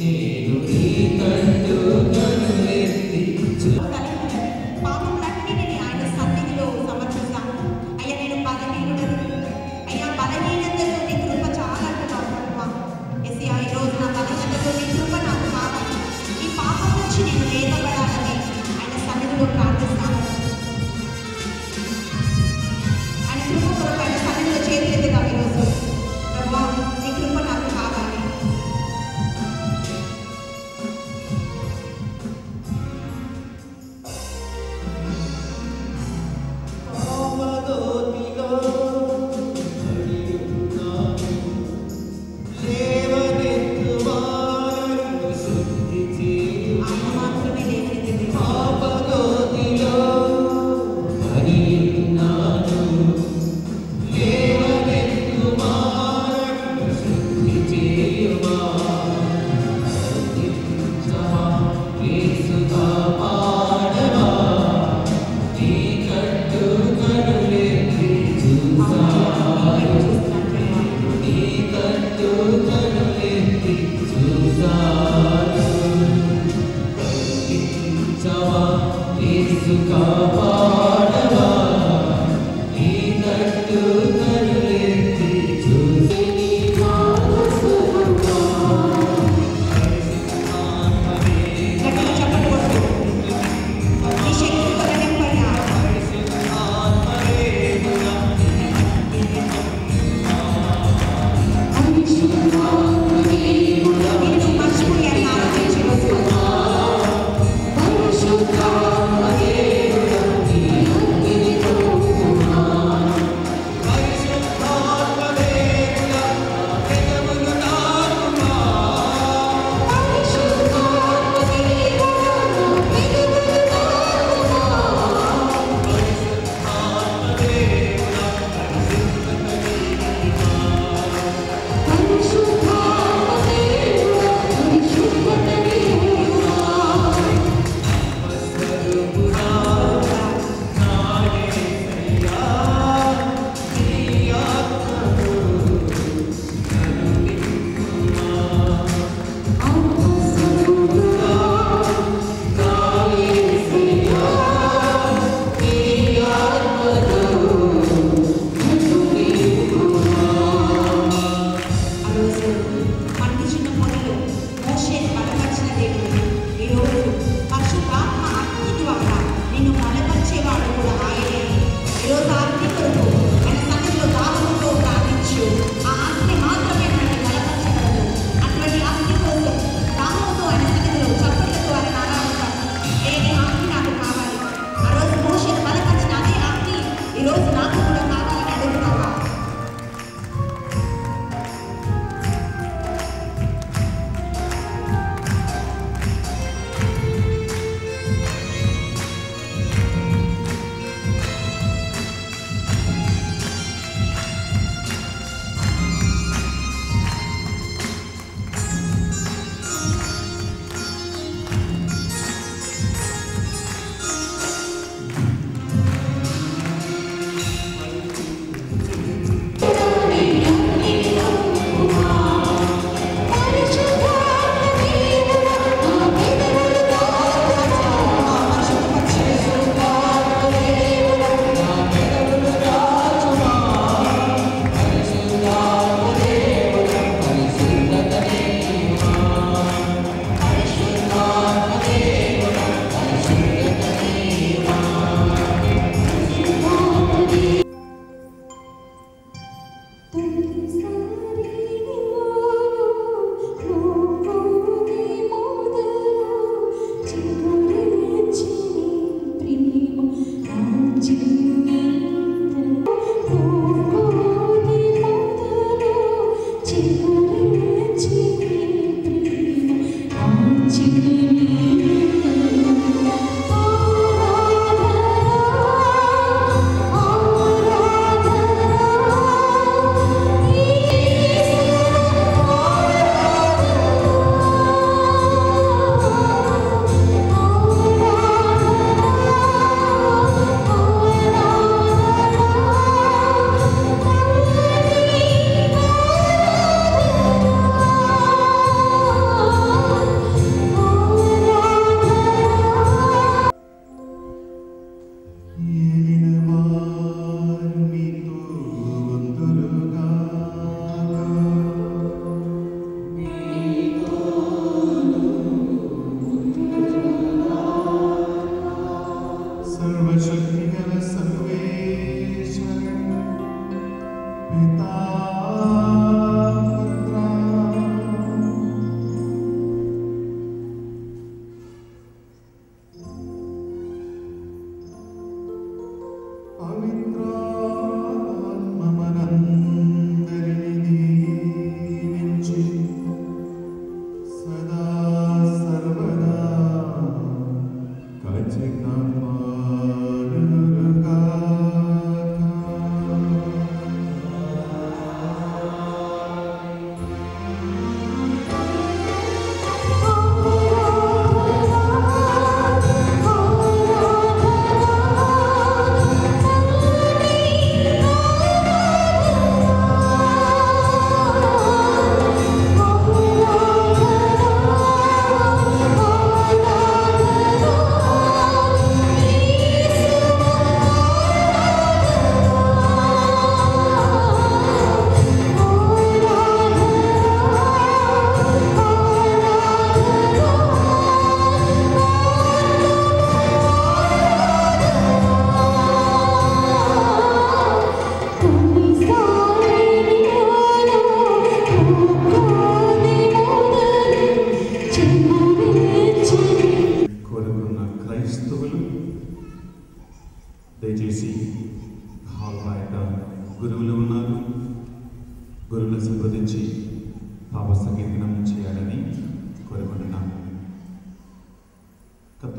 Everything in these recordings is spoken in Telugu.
నేను నీ కంటూ కనులెత్తి పాపములన్నీ నేను ఆయన సన్నిధిలో సమర్పిస్తాను. అయ్యా నేను బలహీనుడను, అయ్యా బలహీనతలో నీ కృప చాలా అంటున్నావు ప్రభువా. యేసయ్యా ఈ రోజు నా బలహీనతలో నీ కృప నాకు కావాలి. ఈ పాపం నుంచి నేను లేపబడాలని ఆయన సన్నిధిలో ప్రార్థిస్తాను. ఆయన కృప కొరకు ఆయన సన్నిధిలో చేతులెత్తుదాం ఈరోజు. ప్రభువా నీ కృప నాకు కావాలి.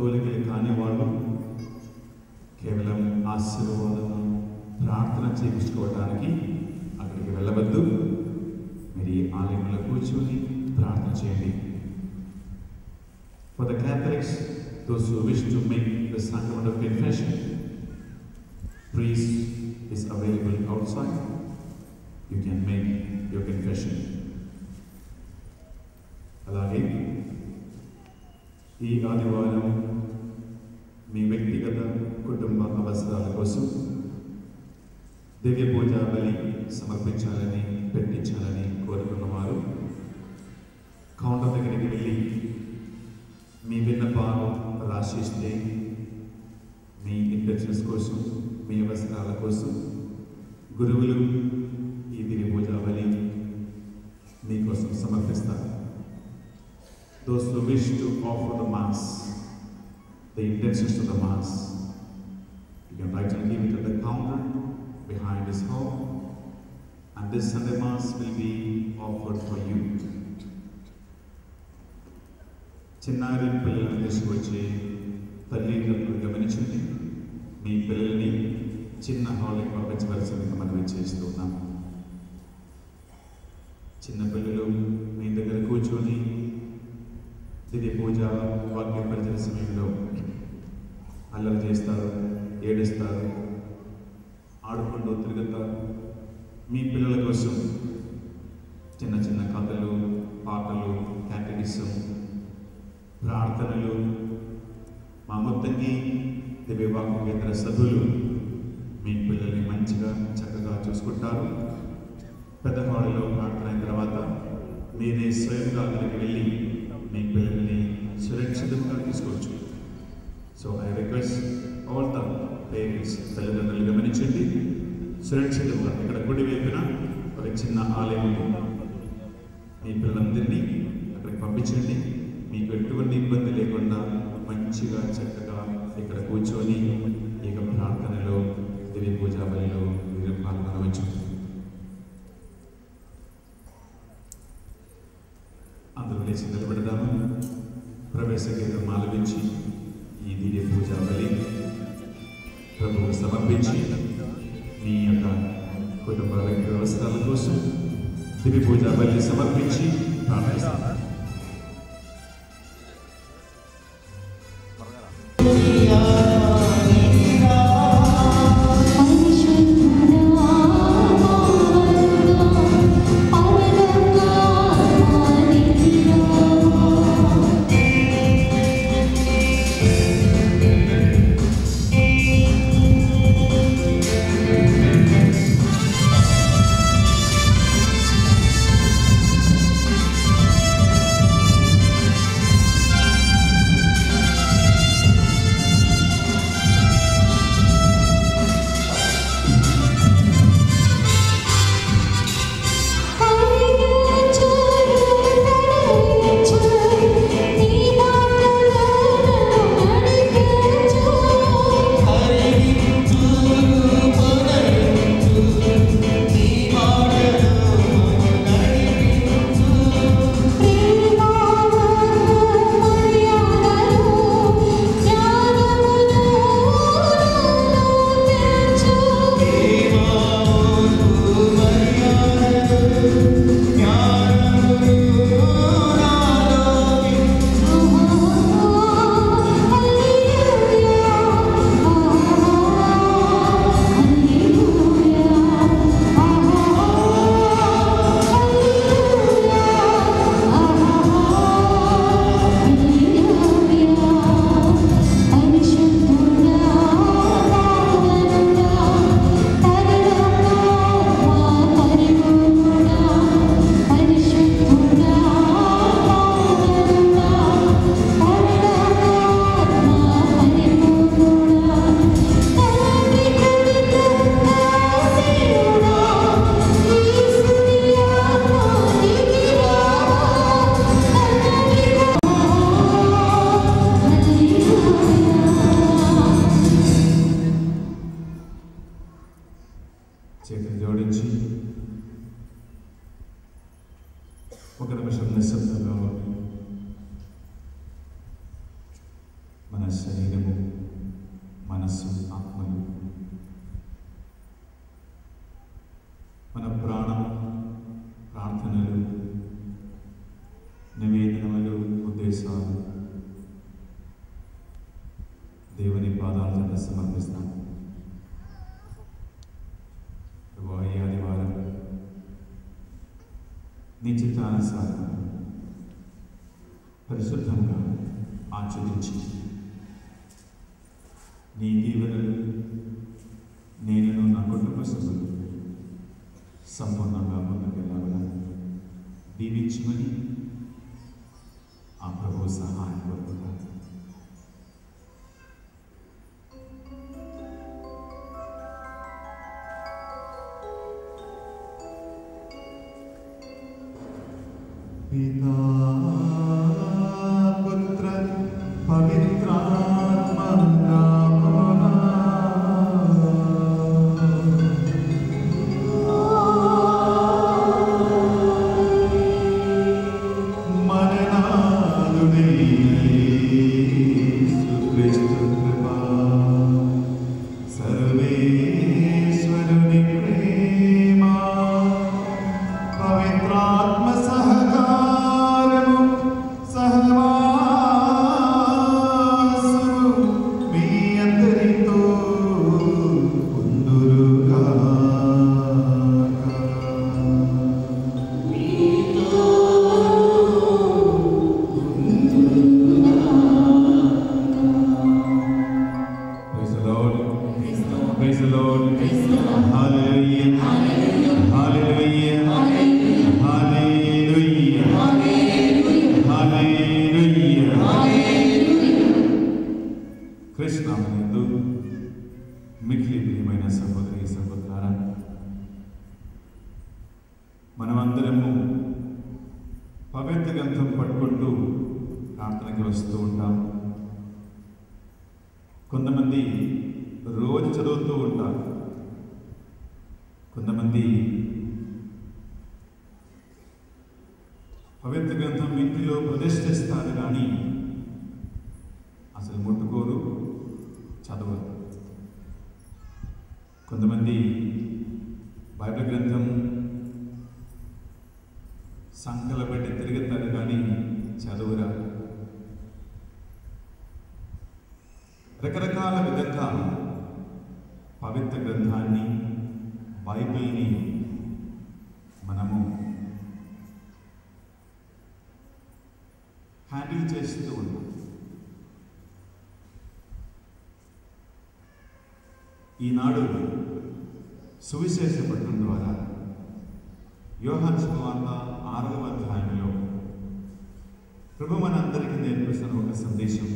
కథోలికలు కాని వాళ్ళు కేవలం ఆశీర్వాదం ప్రార్థన చేయించుకోవడానికి అక్కడికి వెళ్ళవద్దు. మీరు ఈ ఆలయంలో కూర్చొని ప్రార్థన చేయండి. For the Catholics, those who wish to make the sacrament of confession, priest is available outside. You can make your confession. అలాగే ఈ ఆదివారం మీ వ్యక్తిగత కుటుంబ అవసరాల కోసం దివ్య పూజా బలి సమర్పించాలని పెట్టించాలని కోరుకున్నవారు కౌంటర్ దగ్గరికి వెళ్ళి మీ విన్నపాలు రాసిస్తే మీ ఇంటెన్షన్స్ కోసం మీ అవసరాల కోసం గురువులు ఈ దివ్య పూజా బలి మీకోసం సమర్పిస్తారు. Those who wish to offer the Mass, the intentions to the Mass, you can write and give it at the counter behind this hall, and this Sunday Mass will be offered for you. చిన్నారి పిల్లలను తీసుకొచ్చి తల్లిదండ్రులు గమనించండి. మీ పిల్లల్ని చిన్న హాల్కి పంపించవలసిందిగా మనం చేస్తున్నాం. చిన్నపిల్లలు మీ దగ్గర కూర్చొని దివ్య పూజ వాక్య పరిచయ సమయంలో అల్లరి చేస్తారు, ఏడుస్తారు, ఆడుకుంటూ తిరుగుతారు. మీ పిల్లల కోసం చిన్న చిన్న కథలు, పాటలు, క్యాటగిజం, ప్రార్థనలు, మా మొత్తంగా దివ్య వాక్యేతర సభ్యులు మీ పిల్లల్ని మంచిగా చక్కగా చూసుకుంటారు. పెద్ద హాల్లో ప్రార్థన అయిన తర్వాత మీరే స్వయంగా అక్కడికి వెళ్ళి మీ పిల్లల్ని సురక్షితంగా తీసుకోవచ్చు. So I request all the parents, తల్లిదండ్రులు గమనించండి. సురక్షితంగా ఇక్కడ కుడి వైపున ఒక చిన్న ఆలయం ఉంది. మీ పిల్లలందరినీ అక్కడికి పంపించండి. మీకు ఎటువంటి ఇబ్బంది లేకుండా మంచిగా చక్కగా ఇక్కడ కూర్చొని ఇక ప్రార్థనలో దివ్య పూజా బలిలో మీరు పాల్గొనవచ్చు. అందరూ లేచి నిలబెడదాము. ప్రవేశ గీతం ఆలపించి ఈ దివ్య పూజా బలి ప్రభువు సమర్పించి మీ యొక్క కుటుంబ వ్యక్తి అవసరాల కోసం దివ్య పూజా బలి సమర్పించి ప్రార్థిస్తాము. శరీరము, మనస్సు, ఆత్మలు, మన ప్రాణం, ప్రార్థనలు, నివేదనలు, ఉద్దేశాలు దేవుని పాదాల చెంత సమర్పిస్తాను. ఈ ఆదివారం నీ చిత్తానుసారం పరిశుద్ధంగా ఆచరించి నీ దీవెనలు నేను నా కుటుంబ సభ్యులు సంపూర్ణంగా ముందుకెళ్ళాలని దీవించమని ఆ ప్రభు సహాయం కోరుకుంటాను. పితా పుత్ర పవిత్రాత్మ నామమున మన నాథుడైన యేసుక్రీస్తు కృప, సర్వేశ్వరుని ప్రేమ, పవిత్రాత్మ సహకారము, సహవాసము మీ అందరితో ఉండురుగాక. Praise the Lord. Praise the Lord. Hallelujah. Hallelujah. Hallelujah. Hallelujah. కృష్ణానందు మిక్కిలి ప్రియమైన సహోదరి సహోదరులారా, మనమందరము పవిత్ర గ్రంథం పట్టుకుంటూ ప్రార్థనకి వస్తూ ఉంటాం. కొంతమంది రోజు చదువుతూ ఉంటారు, కొంతమంది పవిత్ర గ్రంథం ఇంటిలో ప్రతిష్ఠిస్తారు కానీ అసలు ముట్టుకోరు, చదవరు. కొంతమంది బైబిల్ గ్రంథం సంకల పెట్టి తిరుగుతారు కానీ చదువురా. రకరకాల విధంగా పవిత్ర గ్రంథాన్ని, బైబిల్ని మనము హ్యాండిల్ చేస్తూ ఉన్నాం. ఈనాడు సువిశేష పఠనం ద్వారా యోహాను సువార్త 6వ అధ్యాయంలో ప్రభు మనందరికీ నేర్పిస్తున్న ఒక సందేశం,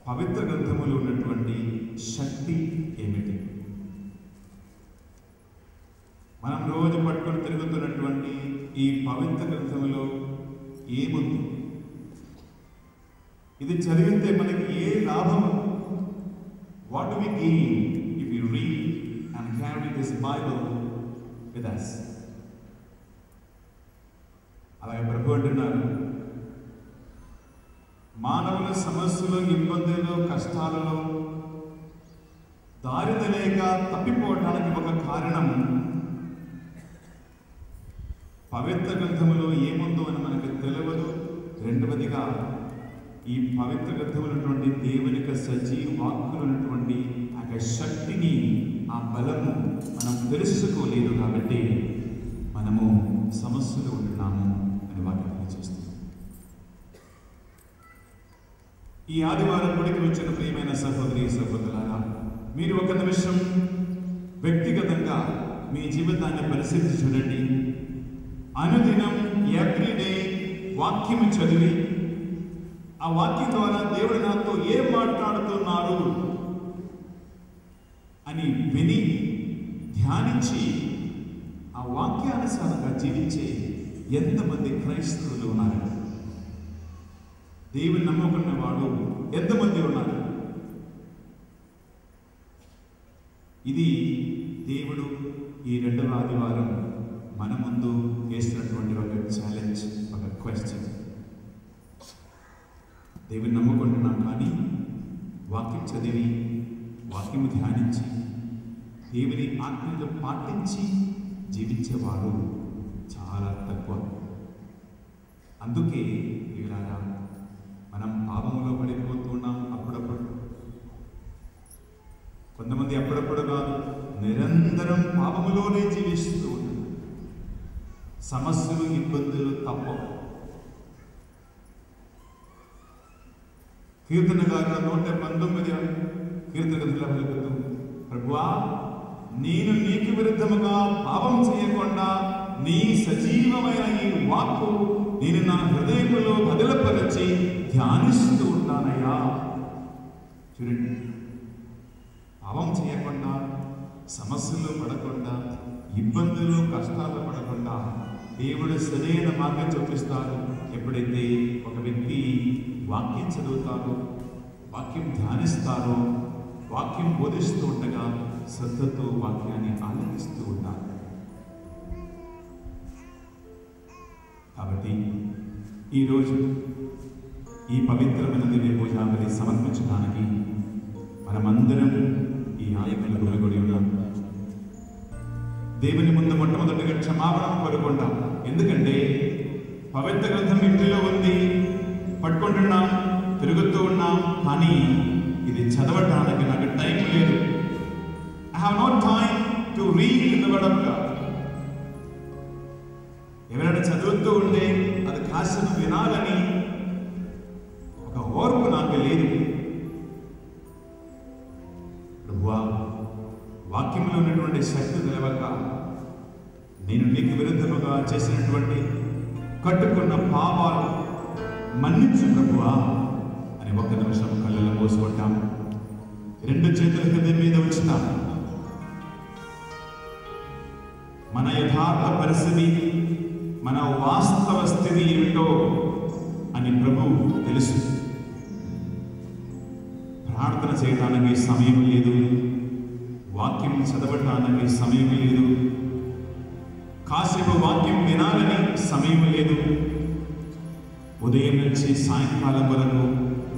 పవిత్ర గ్రంథములో ఉన్నటువంటి శక్తి ఏమిటి? మనం రోజు పట్టుకొని తిరుగుతున్నటువంటి ఈ పవిత్ర గ్రంథములో ఏముంది? ఇది చదివితే మనకి ఏ లాభం? What do we gain if you read and carry this Bible with us? అలాగే ప్రభు అంటున్నారు, మానవుల సమస్యలు, ఇబ్బందులు, కష్టాలలో దారి తెలియక తప్పిపోవడానికి ఒక కారణం పవిత్ర గ్రంథములో ఏముందో అని మనకు తెలియదు. రెండవదిగా ఈ పవిత్ర గ్రంథములటువంటి దేవుని యొక్క సజీవ వాక్కులు ఉన్నటువంటి ఆ శక్తిని, ఆ బలము మనం తెలుసుకోలేదు కాబట్టి మనము సమస్యలు ఉంటున్నాము అని వాక్యం చేస్తున్నాం. ఈ ఆదివారం గుడికి వచ్చిన ప్రియమైన సహోదరి సహోదరులారా, మీరు ఒక నిమిషం వ్యక్తిగతంగా మీ జీవితాన్ని పరిశీలించి చూడండి. అనుదినం ఎవ్రీడే వాక్యము చదివి ఆ వాక్యం ద్వారా దేవుడు నాతో ఏం మాట్లాడుతున్నారు అని విని ధ్యానించి ఆ వాక్యానుసారంగా జీవించే ఎంతమంది క్రైస్తవులు ఉన్నారు? దేవుని నమ్ముకున్న వాడు ఎంతమంది ఉన్నారు? ఇది దేవుడు ఈ రెండవ ఆదివారం మన ముందు వేసినటువంటి ఒక ఛాలెంజ్, ఒక క్వశ్చన్. దేవుని నమ్ముకుంటున్నాం, కానీ వాక్యం చదివి వాక్యం ధ్యానించి దేవుని ఆజ్ఞలు పాటించి జీవించేవారు చాలా తక్కువ. అందుకే వీళ్ళారా మనం పాపంలో పడిపోతున్నాం. అప్పుడప్పుడు కొంతమంది అప్పుడప్పుడు కాదు, నిరంతరం పాపములోనే జీవిస్తూ ఉంటారు. సమస్యలు ఇబ్బందులు తప్పవు. కీర్తనగారు 119 కీర్తన గ్రంథంలో పలుకుతూ, ప్రభువా నేను నీకు విరుద్ధముగా పాపం చేయకుండా నీ సజీవమైన ఈ వాక్కు నేను నా హృదయంలో బదులపరిచి ధ్యానిస్తూ ఉంటానయ్యా. చూడండి, పాపం చేయకుండా, సమస్యలు పడకుండా, ఇబ్బందులు కష్టాలు పడకుండా దేవుడు సరైన మార్గం చూపిస్తాడు. ఎప్పుడైతే ఒక వ్యక్తి వాక్యం చదువుతారో, వాక్యం ధ్యానిస్తారో, వాక్యం బోధిస్తూ ఉండగా శ్రద్ధతో వాక్యాన్ని ఆలకిస్తూ ఉంటారు. కాబట్టి ఈరోజు ఈ పవిత్రమైన దివ్య పూజాబలి సమర్పించడానికి మనమందరం ఈ ఆలయంలో గుమిగూడి ఉన్నాం. దేవుని ముందు మొట్టమొదటిగా క్షమాపణ కోరుకుంటాం. ఎందుకంటే పవిత్ర గ్రంథం ఇంటిలో ఉంది, పట్టుకుంటున్నాం, తిరుగుతూ ఉన్నాం, కానీ ఇది చదవడానికి నాకు టైం లేదు. I have no time to read the word of God. ఎవరైనా చదువుతూ ఉంటే అది కాస్త వినాలని ఒక ఓర్పు నాకు లేదు. ప్రభువా, వాక్యంలో ఉన్నటువంటి శక్తి తెలవక నేను నీకు విరుద్ధముగా చేసినటువంటి కట్టుకున్న పాపాలు మన్నించు ప్రభువా అని ఒక్క నిమిషం కళ్ళలో మోసుకుంటాం. 2 చేతుల హృదయం మీద ఉంచుతాం. మన యథార్థ పరిస్థితి, మన వాస్తవ స్థితి ఏమిటో అని ప్రభువు తెలుసు. ప్రార్థన చేయడానికి సమయం లేదు, వాక్యం చదవటానికి సమయం లేదు, కాసేపు వాక్యం వినాలని సమయం లేదు. ఉదయం నుంచి సాయంకాలం వరకు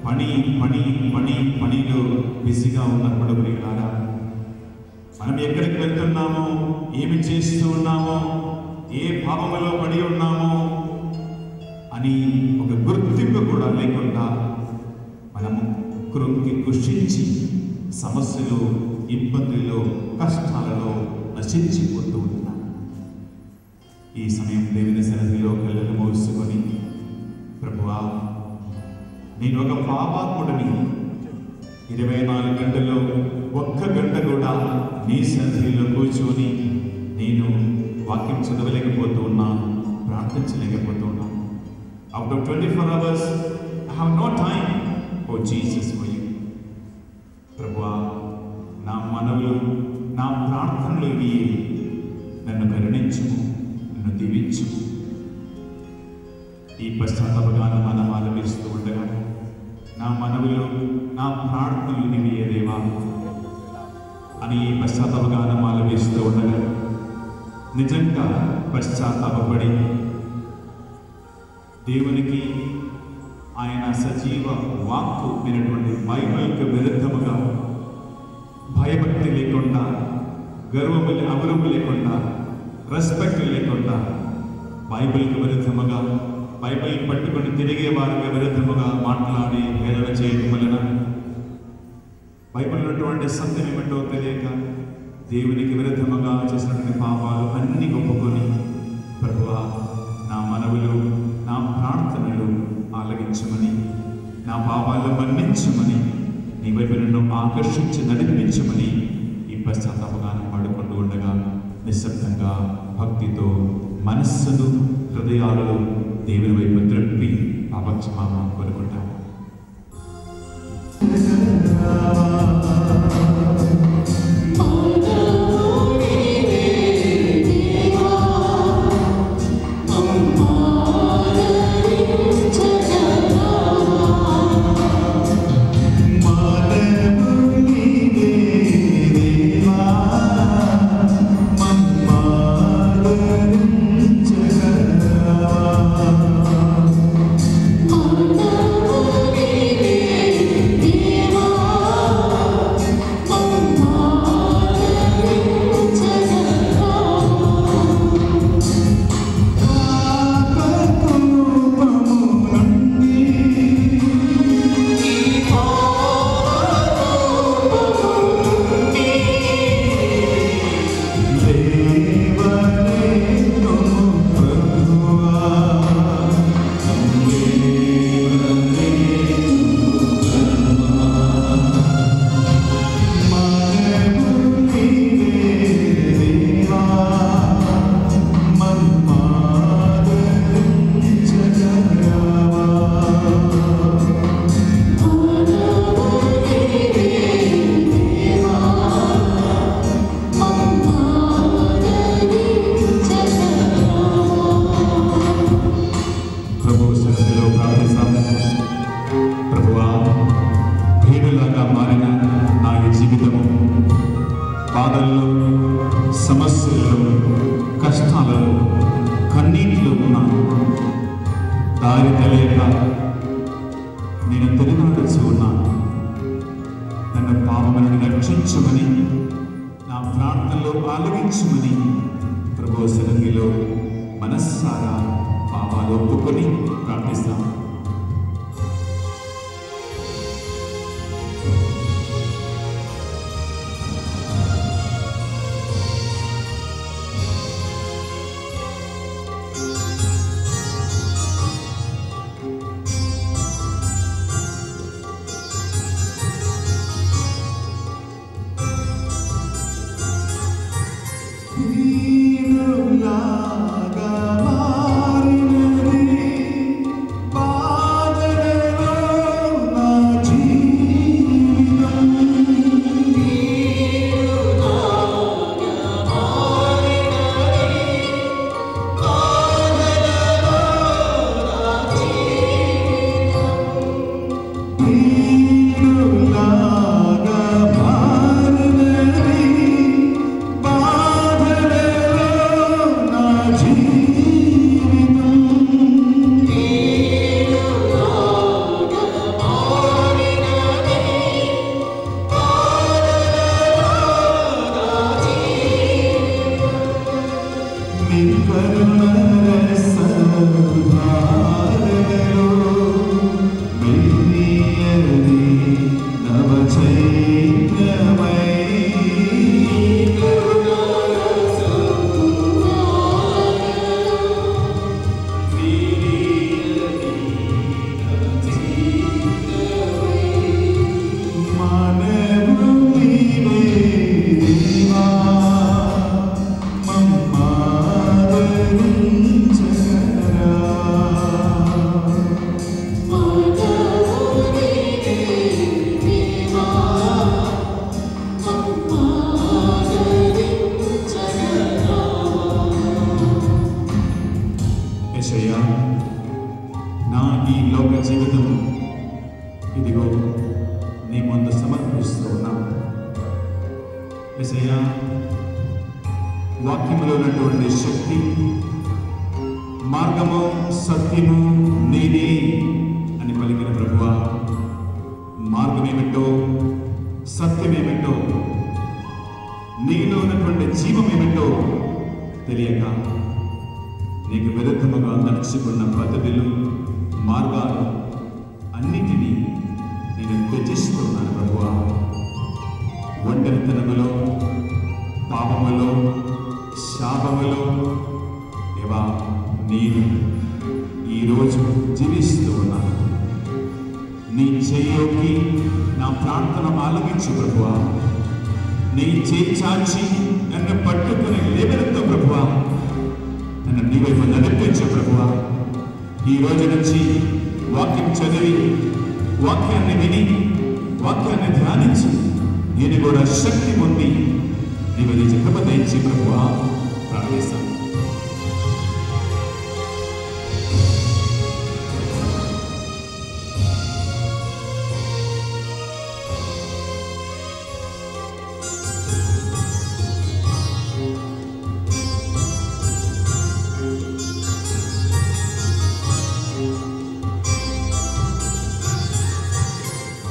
పని పని పని పనిలో బిజీగా ఉన్నప్పుడు ప్రియులారా, మనం ఎక్కడికి వెళ్తున్నామో, ఏమి చేస్తూ ఉన్నామో, ఏ భావములో పడి ఉన్నామో అని ఒక గుర్తింపు కూడా లేకుండా మనము కృంగి కృషించి సమస్యలు, ఇబ్బందుల్లో, కష్టాలలో నశించిపోతూ ఉన్నాం. ఈ సమయం దేవుని సన్నిధిలో కళ్ళను మూసుకొని, ప్రభువా నేను ఒక పాపాత్ముడిని, 24 గంటల్లో 1 గంట కూడా నీ సన్నిధిలో కూర్చొని నేను వాక్యం చదవలేకపోతూ ఉన్నాను, ప్రార్థించలేకపోతూ ఉన్నాను. Out of 24 hours, I have no time for Jesus for you. ప్రభువా, నా మనవులు, నా ప్రార్థనలు ఇవి, నన్ను కరుణించుము, నన్ను దీవించుము. ఈ పశ్చాత్తాపగానం మనం ఆలపిస్తూ ఉండగా నా మనవులు, నా ప్రార్థనలు నీవే దేవా అని ఈ పశ్చాత్తాపగానం ఆలపిస్తూ ఉండగా నిజంగా పశ్చాత్తాపడి దేవునికి, ఆయన సజీవ వాక్కు అయినటువంటి బైబిల్కి విరుద్ధముగా భయభక్తి లేకుండా, గర్వము అగౌరవము లేకుండా, రెస్పెక్ట్ లేకుండా, బైబిల్కి విరుద్ధముగా, బైబిల్ పట్టుకొని తిరిగే వారికి విరుద్ధముగా మాట్లాడి హేళన చేయడం వలన బైబిల్ ఉన్నటువంటి సత్యం ఏమిటో తెలియక దేవునికి విరుద్ధముగా చేసినటువంటి పాపాలు అన్ని ఒప్పుకొని, ప్రభువా నా మనవులు, నా ప్రార్థనలు ఆలగించమని, నా పాపాలు మన్నించమని, నీ వైపు నన్ను ఆకర్షించి నడిపించమని ఈ పశ్చాత్తాపగానం పాడుకుంటూ ఉండగా నిశ్శబ్దంగా భక్తితో మనస్సును, హృదయాలను దేవుని వైపు త్రిప్పి పాపక్షమాపణ కోరుకుంటాము. Mama బాధల్లో, సమస్యలలో, కష్టాలలో, కన్నీటిలో ఉన్నాను. దారి తెలియక నేను తిరిగాడుచు ఉన్నాను. నన్ను పాపం నుండి రక్షించమని, నా ప్రార్థనలో ఆలకించమని ప్రభు సన్నిధిలో మనస్సారా పాపాలు ఒప్పుకొని ప్రార్థిస్తాను. నా ఈ లోక జీవితం ఇదిగో నీ ముందు సమర్పిస్తూ ఉన్నాను. యేసయ్యా, వాక్యములో ఉన్నటువంటి శక్తి, మార్గము, సత్యము నీదే అని పలికిన ప్రభువా, మార్గమేమిటో, సత్యమేమిటో, నీలో ఉన్నటువంటి జీవమేమిటో తెలియక నీకు విరుద్ధముగా నడుచుకున్న పద్ధతులు, మార్గాలు అన్నిటినీ నేను త్యజిస్తున్నాను ప్రభువా. ఒంటరితనములో, పాపములో, శాపములో దేవా నేను ఈరోజు జీవిస్తూ ఉన్నాను. నీ చేయోకి నా ప్రార్థన ఆలకించు ప్రభువా. నీ చేయి చాచి నన్ను పట్టుకుని లేవనెత్తు ప్రభువా. నన్ను నీ వైపు నడిపించు ప్రభువా. ఈ రోజు నుంచి వాక్యం చదివి, వాక్యాన్ని విని, వాక్యాన్ని ధ్యానించి నేను కూడా శక్తి పొంది నీవు నీ కృపదయించి ప్రభువా ప్రార్థిస్తాను.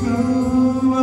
ప్రేమ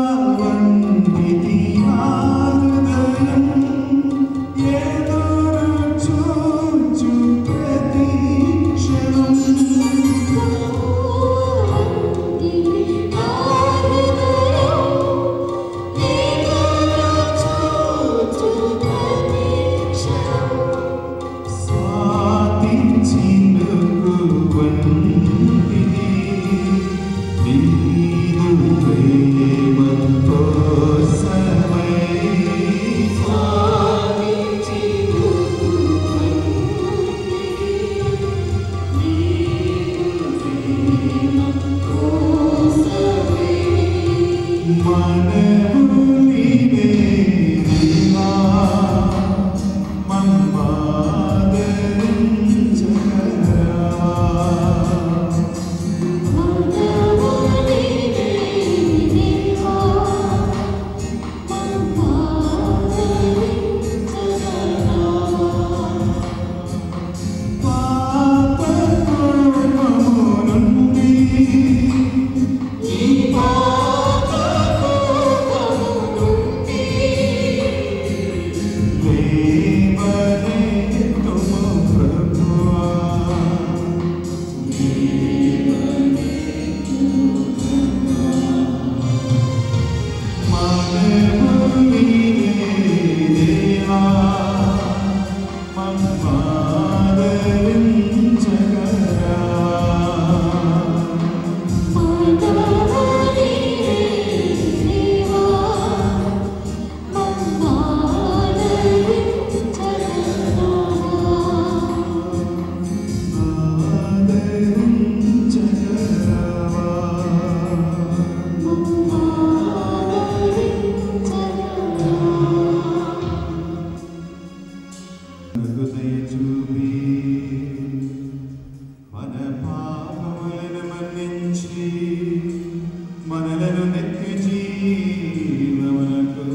మనలను నిత్య జీవమునకు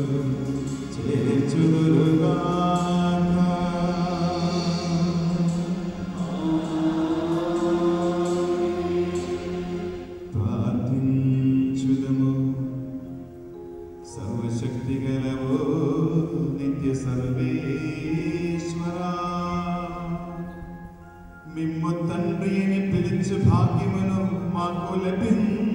చేర్చుదురుగాక. ప్రార్థించుదము. సర్వశక్తి గలవో నిత్య సర్వేశ్వరా, మిమ్ము తండ్రి అని పిలిచు భాగ్యమును మాకు లభించు